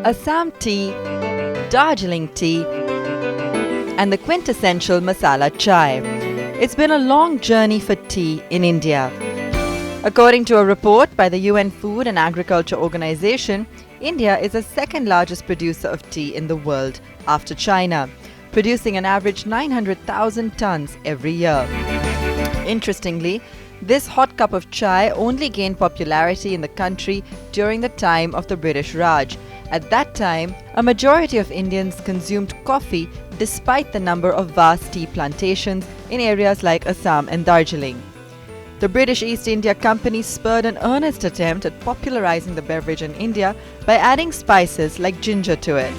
Assam tea, Darjeeling tea, and the quintessential masala chai. It's been a long journey for tea in India. According to a report by the UN Food and Agriculture Organization, India is the second largest producer of tea in the world after China, producing an average 900,000 tons every year. Interestingly, this hot cup of chai only gained popularity in the country during the time of the British Raj. At that time, a majority of Indians consumed coffee despite the number of vast tea plantations in areas like Assam and Darjeeling. The British East India Company spurred an earnest attempt at popularizing the beverage in India by adding spices like ginger to it.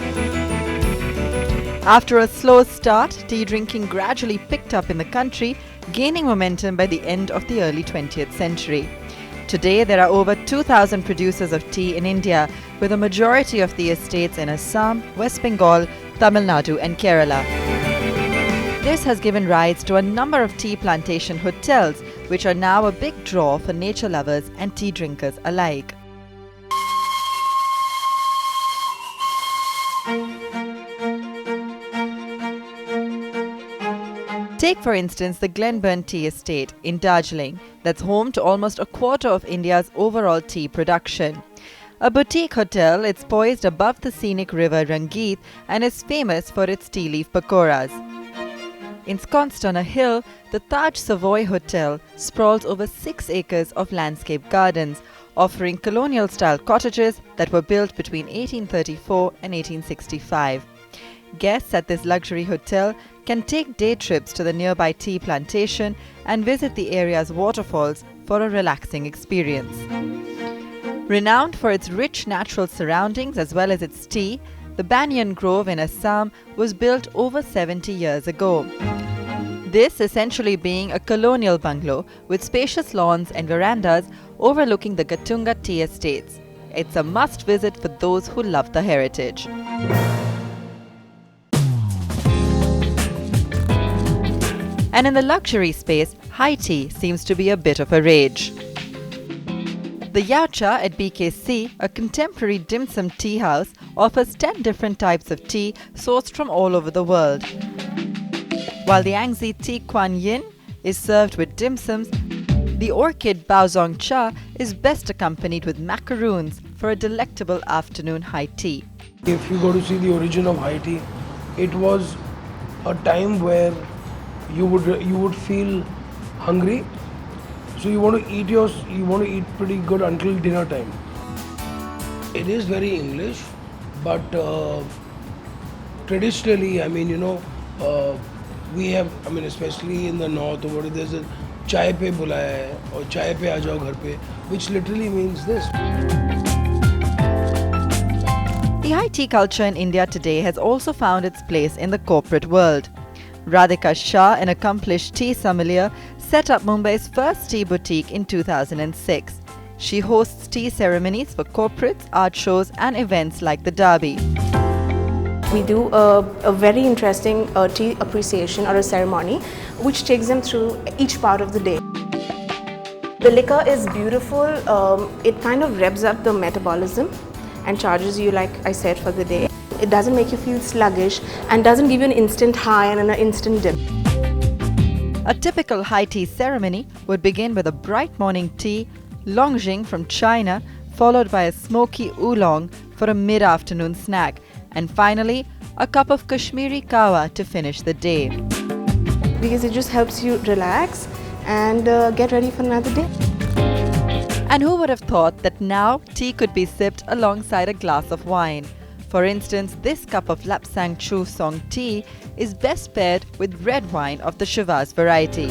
After a slow start, tea drinking gradually picked up in the country, gaining momentum by the end of the early 20th century. Today, there are over 2,000 producers of tea in India, with a majority of the estates in Assam, West Bengal, Tamil Nadu and Kerala. This has given rise to a number of tea plantation hotels, which are now a big draw for nature lovers and tea drinkers alike. Take for instance the Glenburn Tea Estate in Darjeeling, that's home to almost a quarter of India's overall tea production. A boutique hotel, it's poised above the scenic river Rangeet and is famous for its tea leaf pakoras. Ensconced on a hill, the Taj Savoy Hotel sprawls over 6 acres of landscape gardens, offering colonial-style cottages that were built between 1834 and 1865. Guests at this luxury hotel can take day trips to the nearby tea plantation and visit the area's waterfalls for a relaxing experience. Renowned for its rich natural surroundings as well as its tea, the Banyan Grove in Assam was built over 70 years ago. This essentially being a colonial bungalow with spacious lawns and verandas overlooking the Gatunga tea estates. It's a must visit for those who love the heritage. And in the luxury space, high tea seems to be a bit of a rage. The Yacha at BKC, a contemporary dim sum tea house, offers 10 different types of tea sourced from all over the world. While the Angzi tea Kuan Yin is served with dim sums, the orchid Baozong cha is best accompanied with macaroons for a delectable afternoon high tea. If you go to see the origin of high tea, it was a time where you would feel hungry, so you want to eat pretty good until dinner time. It is very English, but traditionally, we have, especially in the north, there's a chai pe bulaya hai or chai pe aa jao ghar pe, which literally means this. The high tea culture in India today has also found its place in the corporate world. Radhika Shah, an accomplished tea sommelier, set up Mumbai's first tea boutique in 2006. She hosts tea ceremonies for corporates, art shows and events like the Derby. We do a very interesting tea appreciation or a ceremony which takes them through each part of the day. The liquor is beautiful, it kind of revs up the metabolism and charges you, like I said, for the day. It doesn't make you feel sluggish and doesn't give you an instant high and an instant dip. A typical high tea ceremony would begin with a bright morning tea, longjing from China, followed by a smoky oolong for a mid-afternoon snack, and finally a cup of Kashmiri kawa to finish the day. Because it just helps you relax and get ready for another day. And who would have thought that now tea could be sipped alongside a glass of wine? For instance, this cup of Lapsang Chu Song tea is best paired with red wine of the Shiraz variety.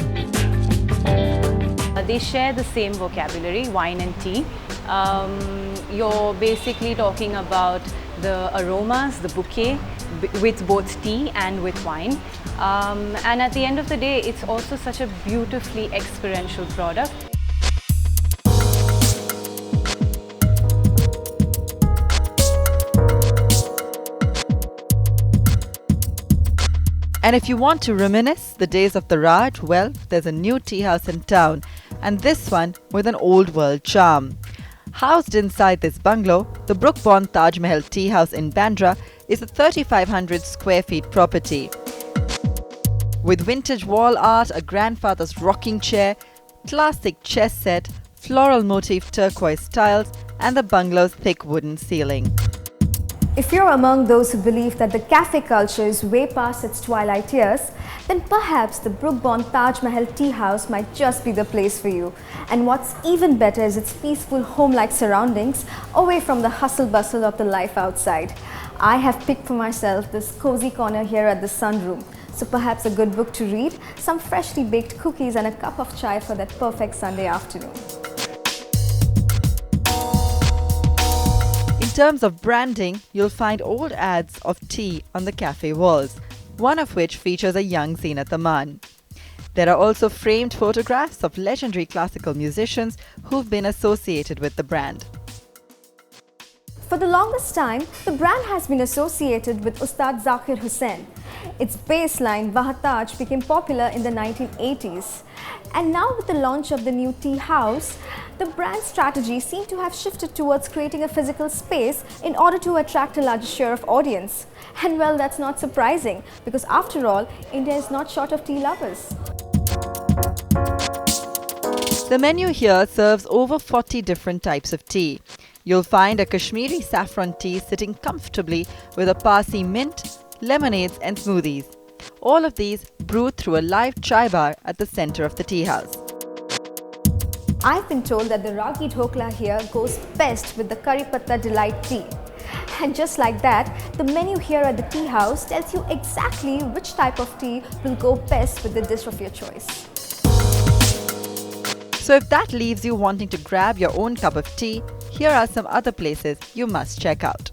They share the same vocabulary, wine and tea. You're basically talking about the aromas, the bouquet, with both tea and with wine. And at the end of the day, it's also such a beautifully experiential product. And if you want to reminisce the days of the Raj, well, there's a new tea house in town, and this one with an old world charm. Housed inside this bungalow, the Brookborn Taj Mahal Tea House in Bandra is a 3,500 square feet property. With vintage wall art, a grandfather's rocking chair, classic chess set, floral motif turquoise tiles, and the bungalow's thick wooden ceiling. If you're among those who believe that the cafe culture is way past its twilight years, then perhaps the Brookborn Taj Mahal Tea House might just be the place for you. And what's even better is its peaceful home-like surroundings away from the hustle bustle of the life outside. I have picked for myself this cozy corner here at the sunroom. So perhaps a good book to read, some freshly baked cookies and a cup of chai for that perfect Sunday afternoon. In terms of branding, you'll find old ads of tea on the cafe walls, one of which features a young Zeenat Aman. There are also framed photographs of legendary classical musicians who've been associated with the brand. For the longest time, the brand has been associated with Ustad Zakir Hussain. Its baseline, Vahataj, became popular in the 1980s. And now with the launch of the new tea house, the brand strategy seemed to have shifted towards creating a physical space in order to attract a larger share of audience. And well, that's not surprising, because after all, India is not short of tea lovers. The menu here serves over 40 different types of tea. You'll find a Kashmiri saffron tea sitting comfortably with a Parsi mint, lemonades and smoothies. All of these brewed through a live chai bar at the center of the tea house. I've been told that the ragi dhokla here goes best with the curry patta delight tea. And just like that, the menu here at the tea house tells you exactly which type of tea will go best with the dish of your choice. So if that leaves you wanting to grab your own cup of tea, here are some other places you must check out.